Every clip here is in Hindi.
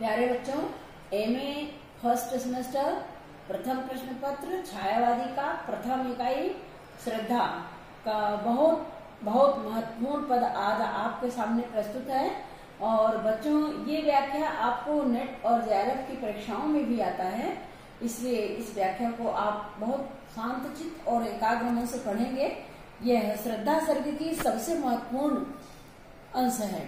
प्यारे बच्चों, एमए फर्स्ट सेमेस्टर प्रथम प्रश्न पत्र छायावादी का प्रथम इकाई श्रद्धा का बहुत महत्वपूर्ण पद आज आपके सामने प्रस्तुत है। और बच्चों, ये व्याख्या आपको नेट और जेआरएफ की परीक्षाओं में भी आता है, इसलिए इस व्याख्या को आप बहुत शांतचित्त और एकाग्र मन से पढ़ेंगे। यह श्रद्धा सर्ग की सबसे महत्वपूर्ण अंश है।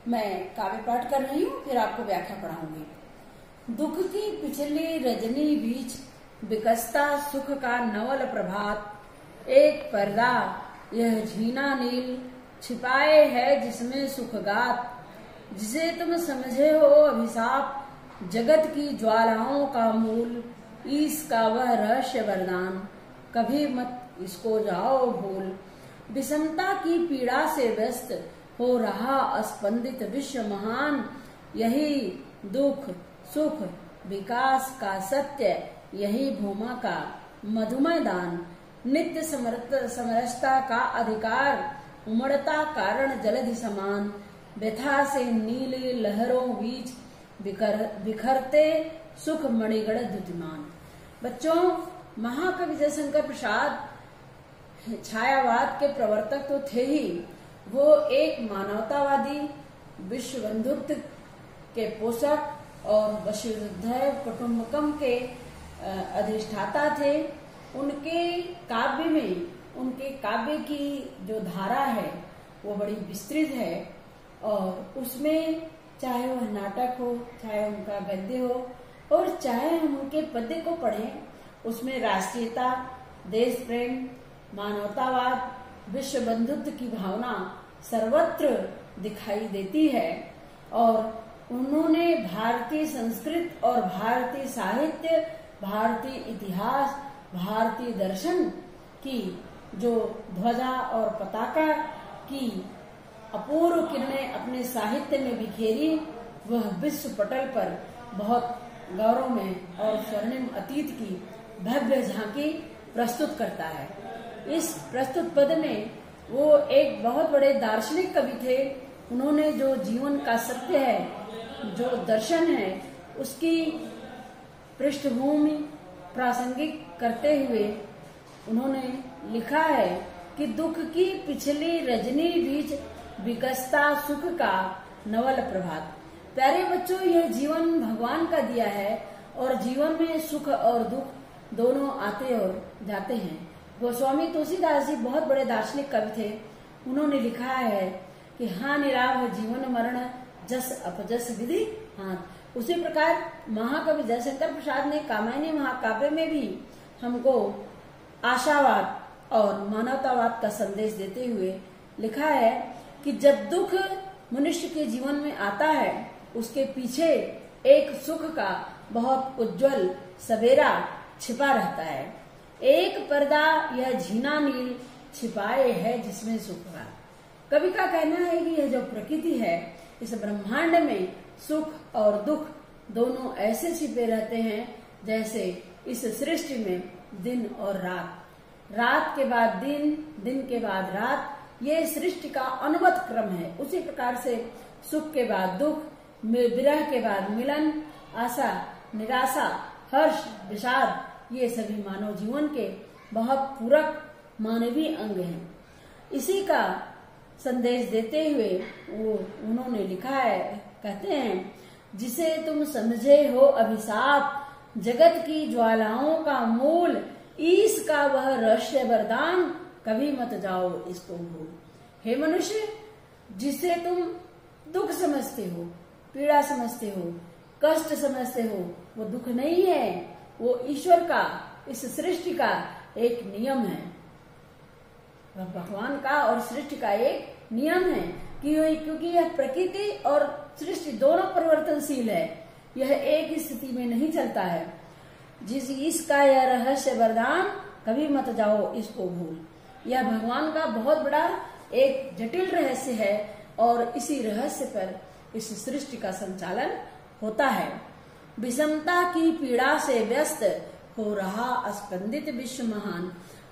मैं काव्य पाठ कर रही हूँ, फिर आपको व्याख्या पढ़ाऊंगी। दुख की पिछली रजनी बीच विकसता सुख का नवल प्रभात, एक पर्दा यह झीना नील छिपाए है जिसमें सुखगात, जिसे तुम समझे हो अभिशाप जगत की ज्वालाओं का मूल, ईश का वह रहस्य वरदान कभी मत इसको जाओ भूल। विषमता की पीड़ा से व्यस्त हो रहा अस्पंदित विश्व महान, यही दुख सुख विकास का सत्य, यही भूमा का मधुमय दान। नित्य समरसता का अधिकार उमड़ता कारण जलधि समान, व्यथा से नीली लहरों बीच बिखरते सुख मणिगढ़ द्युतिमान। बच्चों, महाकवि जयशंकर प्रसाद छायावाद के प्रवर्तक तो थे ही, वो एक मानवतावादी, विश्व बंधुत्व के पोषक और वसुधैव कुटुंबकम के अधिष्ठाता थे। उनके काव्य की जो धारा है वो बड़ी विस्तृत है, और उसमें चाहे वह नाटक हो, चाहे उनका गद्य हो, और चाहे हम उनके पद्य को पढ़ें, उसमें राष्ट्रीयता, देश प्रेम, मानवतावाद, विश्व बंधुत्व की भावना सर्वत्र दिखाई देती है। और उन्होंने भारतीय संस्कृत और भारतीय साहित्य, भारतीय इतिहास, भारतीय दर्शन की जो ध्वजा और पताका की अपूर्व किरणें अपने साहित्य में बिखेरी, वह विश्व पटल पर बहुत गौरव में और स्वर्णिम अतीत की भव्य झांकी प्रस्तुत करता है। इस प्रस्तुत पद में वो एक बहुत बड़े दार्शनिक कवि थे। उन्होंने जो जीवन का सत्य है, जो दर्शन है, उसकी पृष्ठभूमि प्रासंगिक करते हुए उन्होंने लिखा है कि दुख की पिछली रजनी बीच विकसता सुख का नवल प्रभात। प्यारे बच्चों, यह जीवन भगवान का दिया है, और जीवन में सुख और दुख दोनों आते और जाते हैं। गोस्वामी तुलसीदास जी बहुत बड़े दार्शनिक कवि थे। उन्होंने लिखा है कि हाँ निराव जीवन मरण जस अपजस विधि हाथ। उसी प्रकार महाकवि जयशंकर प्रसाद ने कामायनी महाकाव्य में भी हमको आशावाद और मानवतावाद का संदेश देते हुए लिखा है कि जब दुख मनुष्य के जीवन में आता है, उसके पीछे एक सुख का बहुत उज्जवल सवेरा छिपा रहता है। एक पर्दा यह झीना नील छिपाए है जिसमें सुख का। कवि का कहना है कि यह जो प्रकृति है, इस ब्रह्मांड में सुख और दुख दोनों ऐसे छिपे रहते हैं जैसे इस सृष्टि में दिन और रात, रात के बाद दिन, दिन के बाद रात, ये सृष्टि का अनुगत क्रम है। उसी प्रकार से सुख के बाद दुख, विरह के बाद मिलन, आशा निराशा, हर्ष विषाद, ये सभी मानव जीवन के बहुत पूरक मानवीय अंग हैं। इसी का संदेश देते हुए उन्होंने लिखा है, कहते हैं, जिसे तुम समझे हो अभिशाप जगत की ज्वालाओं का मूल, ईश का वह रहस्य वरदान कभी मत जाओ इसको भूल। हे मनुष्य, जिसे तुम दुख समझते हो, पीड़ा समझते हो, कष्ट समझते हो, वो दुख नहीं है, वो ईश्वर का, इस सृष्टि का एक नियम है। वह भगवान का और सृष्टि का एक नियम है क्योंकि यह प्रकृति और सृष्टि दोनों परिवर्तनशील है। यह एक ही स्थिति में नहीं चलता है। जिस इसका यह रहस्य वरदान कभी मत जाओ इसको भूल। यह भगवान का बहुत बड़ा एक जटिल रहस्य है, और इसी रहस्य पर इस सृष्टि का संचालन होता है। विषमता की पीड़ा से व्यस्त हो रहा अस्पंदित विश्व महान।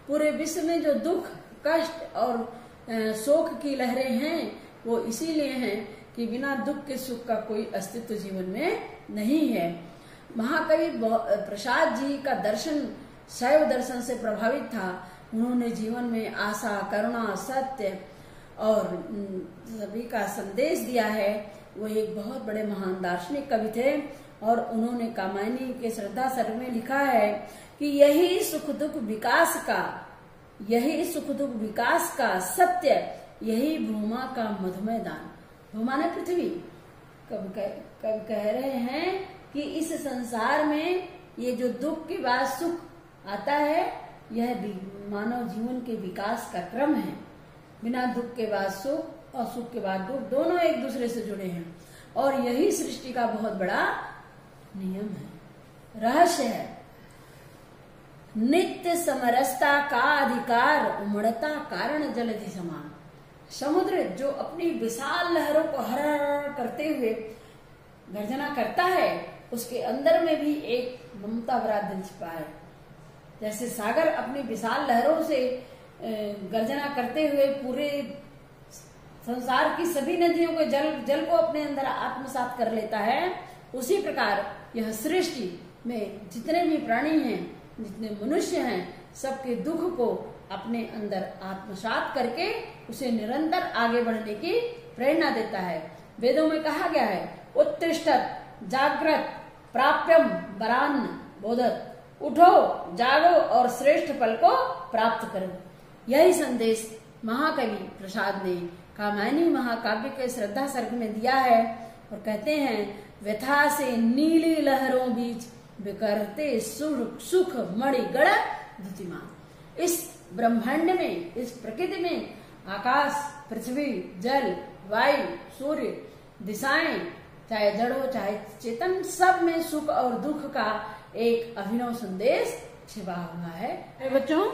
पूरे विश्व में जो दुख, कष्ट और शोक की लहरें हैं, वो इसीलिए हैं कि बिना दुख के सुख का कोई अस्तित्व जीवन में नहीं है। महाकवि प्रसाद जी का दर्शन शैव दर्शन से प्रभावित था। उन्होंने जीवन में आशा, करुणा, सत्य और सभी का संदेश दिया है। वो एक बहुत बड़े महान दार्शनिक कवि थे और उन्होंने कामायनी के श्रद्धा सर्ग में लिखा है कि यही सुख दुख विकास का सत्य, यही भूमा का मधुमेह दान। भूमा ने पृथ्वी। कवि कह रहे हैं कि इस संसार में ये जो दुख के बाद सुख आता है, यह मानव जीवन के विकास का क्रम है। बिना दुख के बाद सुख और सुख के बाद दुख, दोनों एक दूसरे से जुड़े हैं और यही सृष्टि का बहुत बड़ा नियम है, रहस्य है। नित्य समरसता का अधिकार, उमड़ता कारण जलधि समान। समुद्र जो अपनी विशाल लहरों को हर करते हुए गर्जना करता है, उसके अंदर में भी एक ममता भरा दिल छिपा है। जैसे सागर अपनी विशाल लहरों से गर्जना करते हुए पूरे संसार की सभी नदियों के जल को अपने अंदर आत्मसात कर लेता है, उसी प्रकार यह सृष्टि में जितने भी प्राणी हैं, जितने मनुष्य हैं, सबके दुख को अपने अंदर आत्मसात करके उसे निरंतर आगे बढ़ने की प्रेरणा देता है। वेदों में कहा गया है, उत्तिष्ठत जागृत प्राप्यम वरान्न बोधत। उठो, जागो और श्रेष्ठ फल को प्राप्त करो। यही संदेश महाकवि प्रसाद ने कामायनी महाकाव्य के श्रद्धा सर्ग में दिया है और कहते हैं, व्यथा से नीली लहरों बीच बिखरते सुख मणि गण द्युतिमान। इस ब्रह्मांड में, इस प्रकृति में आकाश, पृथ्वी, जल, वायु, सूर्य, दिशाएं, चाहे जड़ हो चाहे चेतन, सब में सुख और दुख का एक अभिनव संदेश छिपा हुआ है। बच्चों,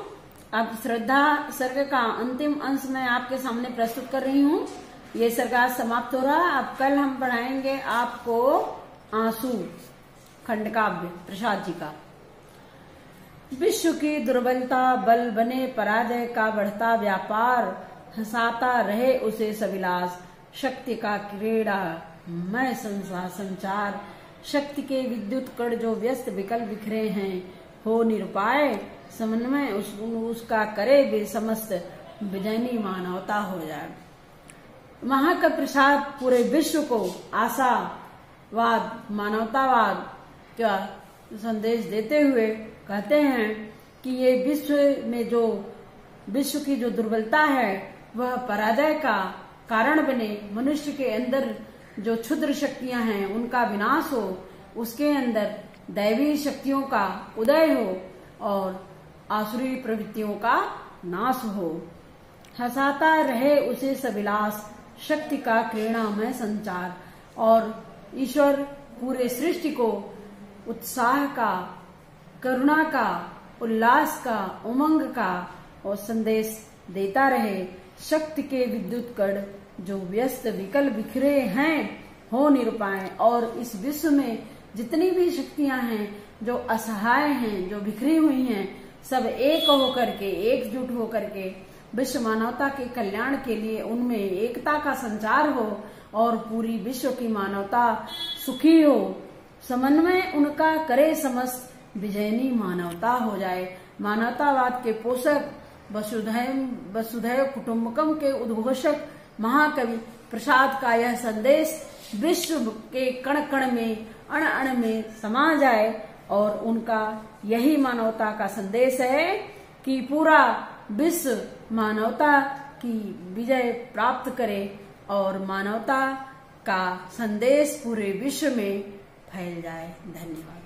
अब श्रद्धा सर्ग का अंतिम अंश मैं आपके सामने प्रस्तुत कर रही हूँ। ये सर्ग आज समाप्त हो रहा। अब कल हम पढ़ाएंगे आपको आंसू खंडकाव्य प्रसाद जी का। विश्व की दुर्बलता बल बने पराजय का बढ़ता व्यापार, हंसाता रहे उसे सविलास, शक्ति का क्रीड़ा मैं संचार। शक्ति के विद्युत कण जो व्यस्त विकल बिखरे हैं, हो निरुपाय समन्वय उसका करे वे समस्त, विजयनी मानवता हो जाए। महाकवि प्रसाद पूरे विश्व को आशावाद, मानवतावाद का संदेश देते हुए कहते हैं कि ये विश्व की जो दुर्बलता है वह पराजय का कारण बने, मनुष्य के अंदर जो क्षुद्र शक्तियां हैं उनका विनाश हो, उसके अंदर दैवी शक्तियों का उदय हो और आसुरी प्रवृत्तियों का नाश हो। हंसाता रहे उसे सविलास, शक्ति का क्रीड़ामय संचार। और ईश्वर पूरे सृष्टि को उत्साह का, करुणा का, उल्लास का, उमंग का और संदेश देता रहे। शक्ति के विद्युत कण जो व्यस्त विकल बिखरे हैं, हो निरुपाय। और इस विश्व में जितनी भी शक्तियां हैं जो असहाय हैं, जो बिखरी हुई हैं, सब एक होकर के, एकजुट होकर के विश्व मानवता के कल्याण के लिए उनमें एकता का संचार हो और पूरी विश्व की मानवता सुखी हो, समन्वय उनका करे समस्त, विजयनी मानवता हो जाए। मानवतावाद के पोषक, वसुधैव कुटुम्बकम के उद्घोषक महाकवि प्रसाद का यह संदेश विश्व के कण कण में, अण अण में समा जाए और उनका यही मानवता का संदेश है कि पूरा विश्व मानवता की विजय प्राप्त करे और मानवता का संदेश पूरे विश्व में फैल जाए। धन्यवाद।